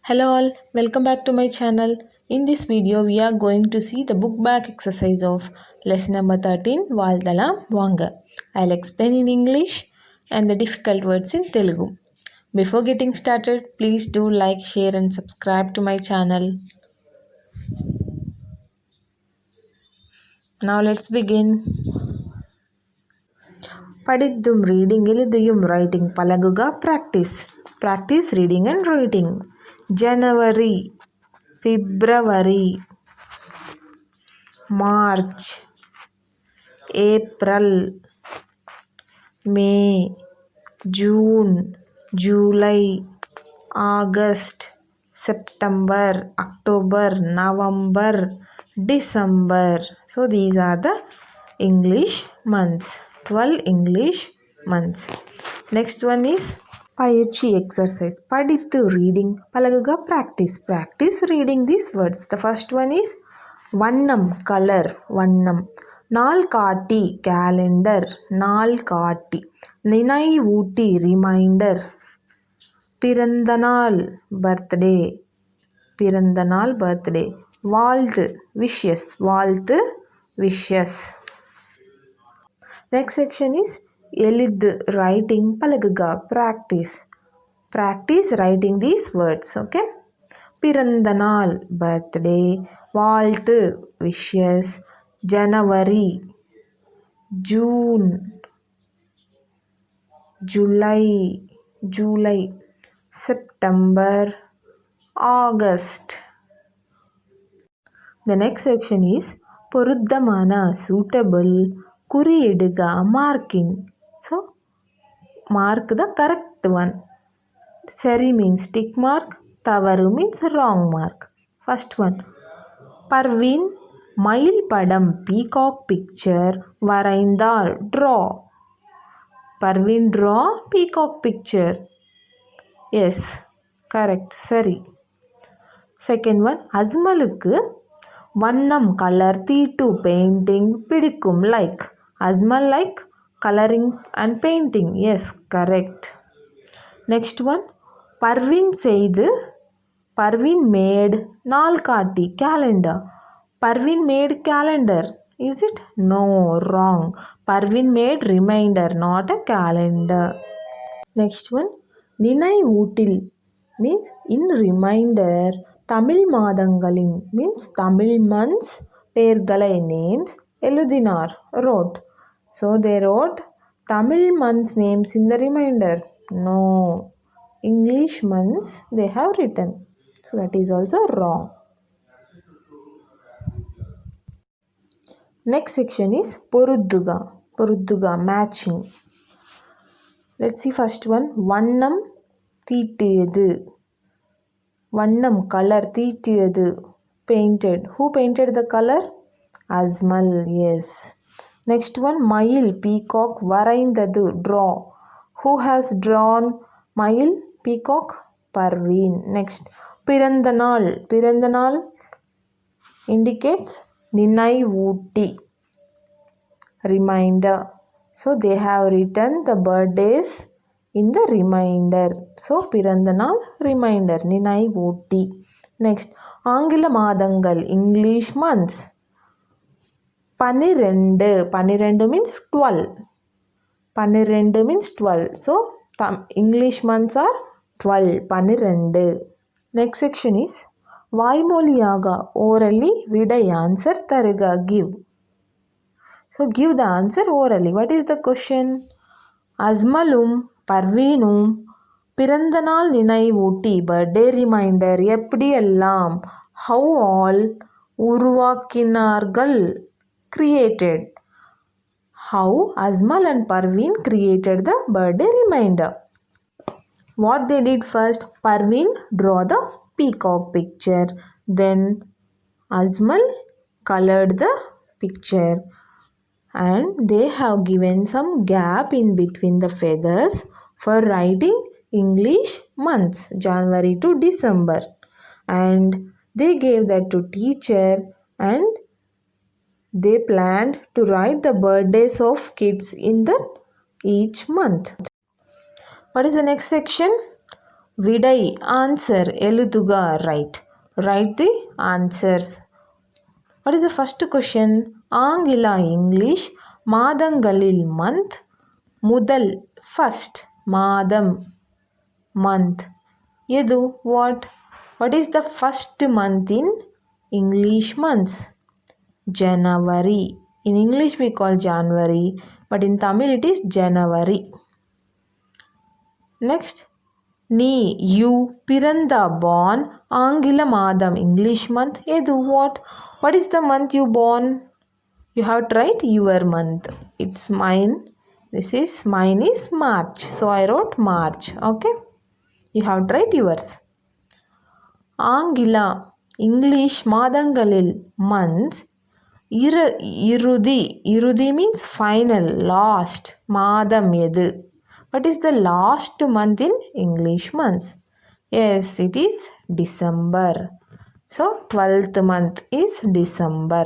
Hello all, welcome back to my channel. In this video, we are going to see the book back exercise of lesson number 13.Vaalthalaam, Vanga. I'll explain in English and the difficult words in Telugu. Before getting started, please do like, share and subscribe to my channel. Now let's begin. Padithum reading, eludiyum writing, palaguga practice. Practice reading and writing. January, February, March, April, May, June, July, August, September, October, November, December. So these are the English months. 12 English months. Next one is Payirchi exercise. Padithu reading. Palaguga practice. Practice reading these words. The first one is Vannam, color. Vannam. Naal kaati, calendar. Naal kaati. Ninai Ooti, reminder. Pirandanal, birthday. Pirandanal, birthday. Valthu, wishes. Valthu, wishes. Next section is Elidhu, writing. Palaguga, practice. Practice writing these words, okay? Pirandanal, birthday. Valthu, wishes. January, June, July, September, August. The next section is Poruddamana, suitable. Kuriyeduga, marking. So, mark the correct one. Sari means tick mark. Tavaru means wrong mark. First one. Parveen, மயில் படம், peacock picture. வரைந்தாள், draw. Parveen draw peacock picture. Yes, correct. Sari. Second one. அஸ்மலுக்கு வண்ணம், color. தீட்டு, painting. பிடிக்கும், like. Asmal like coloring and painting. Yes, correct. Next one. Parveen செய்து, Parveen made, நாள் காட்டி, calendar. Parveen made calendar. Is it? No, wrong. Parveen made reminder, not a calendar. Next one. Ninai Ootil means in reminder. Tamil மாதங்களின் means Tamil months பெயர்களை names எழுதினார், wrote. So they wrote Tamil months names in the reminder. No. English months they have written. So that is also wrong. Next section is Porudduga. Porudduga, matching. Let's see first one. Vannam, தீட்டியது. Vannam, color. தீட்டியது, painted. Who painted the color? Asmal, yes. Next one. மயில், peacock. வரைந்தது, draw. Who has drawn மயில், peacock? Parveen. Next. பிறந்தநாள். பிறந்தநாள் indicates Ninai Ooti, reminder. So they have written the birthdays in the reminder. So பிறந்தநாள், reminder. Ninai Ooti. Next. ஆங்கில மாதங்கள், English months. 12. 12 means 12. 12 means 12. So English months are 12. 12. Next section is வாய்மொழியாக, orally, விடை, answer தருக, give. So give the answer orally. What is the question? அஸ்மலும் பர்வீனும் பிறந்தநாள் நினைவூட்டி, birthday reminder, எப்படியெல்லாம், how all, உருவாக்கினார்கள், created. How Asmal and Parveen created the birthday reminder. What they did first? Parveen draw the peacock picture. Then Asmal colored the picture. And they have given some gap in between the feathers for writing English months, January to December. And they gave that to teacher and they planned to write the birthdays of kids in the each month. What is the next section? Vidai, answer. Elutuga, write. Write the answers. What is the first question? Angila, English. Madangalil, month. Mudal, first. Madam, month. Yedu, what? What is the first month in English months? January. In English we call January, but in Tamil it is January. Next, நீ, you, பிறந்தா, born, ஆங்கில மாதம், English month, எது, what is the month you born? You have to write your month. It's mine. Mine is March. So I wrote March. Okay. You have to write yours. ஆங்கில, English மாதங்களில், months, இறுதி means final, last, மாதம் எது? What is the last month in English months? Yes, it is December. So 12th month is December.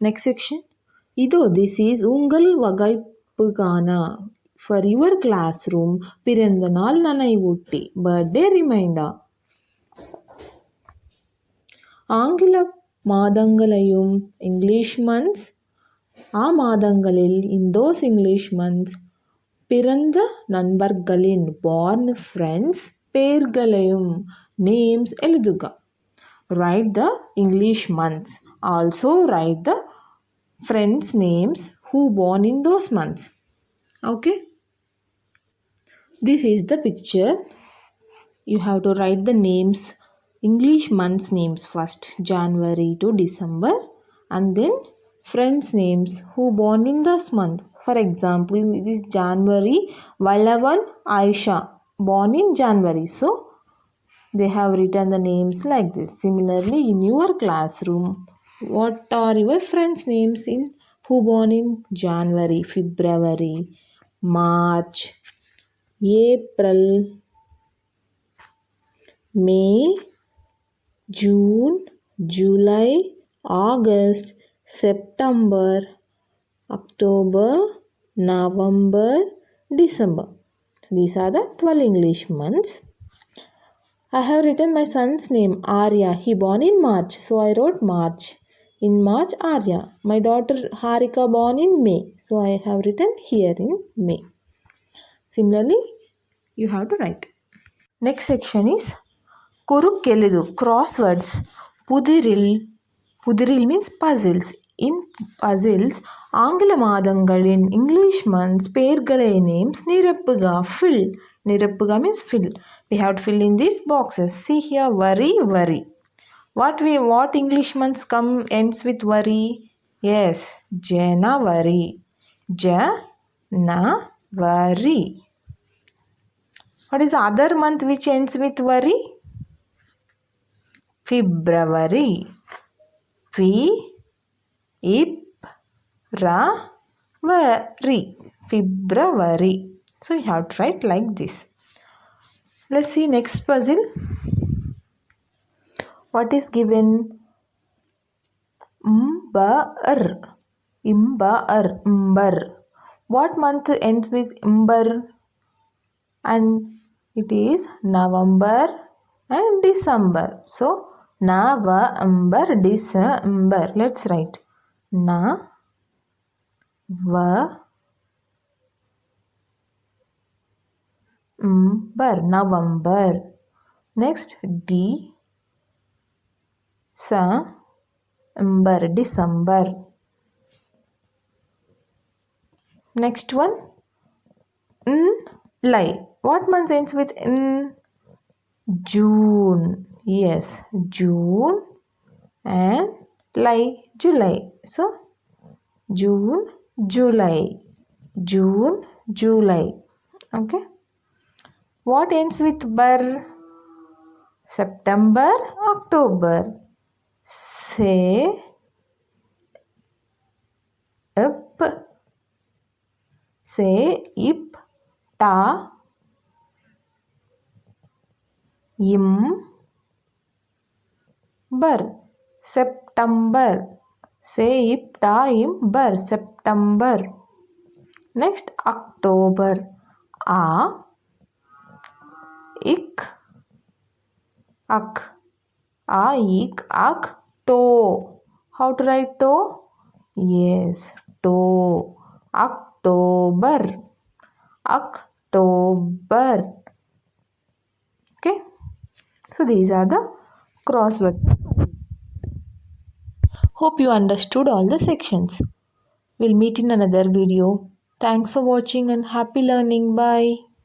Next section. This is உங்கள் வகைப்புக்கான for your classroom பிறந்த நாள் நினைவூட்டி birthday reminder. ஆங்கில மாதங்களையும் English months, மாதங்களில் in those English months பிறந்த நண்பர்களின் born friends பெயர்களையும் names எழுதுக. Write the English months. Also write the friends names who born in those months. Okay. This is the picture. You have to write the names, English months names first, January to December, and then friends names who born in this month. For example, this January, Vallavan, Aisha born in January. So they have written the names like this. Similarly, in your classroom, what are your friends names in who born in January, February, March, April, May, June, July, August, September, October, November, December. So these are the 12 English months. I have written my son's name, Arya. He born in March. So I wrote March. In March, Arya. My daughter Harika born in May. So I have written here in May. Similarly, you have to write. Next section is Kurukelidu, crosswords. Pudiril means puzzles. In puzzles, ஆங்கில மாதங்களின் English months பெயர்களை names நிரப்புக, fill. நிரப்புக means fill. We have to fill in these boxes. See here, worry. What English months ends with worry? Yes, January. January. What is the other month which ends with worry? February. February. So you have to write like this. Let's see next puzzle. What is given? Imbar. What month ends with Imbar? And it is November and December. So November, December. Let's write November. Next, December. Next one, July. What month ends with June? Yes, June and July. So June, July. Okay. What ends with Bar? September, October. Ta, im, bar. September. Ta, im, bar. September. Next, October. ik, ak. Ik, ak, toe. How to write toe? Yes, toe. October. October. Okay. So these are the crosswords. Hope you understood all the sections. We'll meet in another video. Thanks for watching and happy learning. Bye.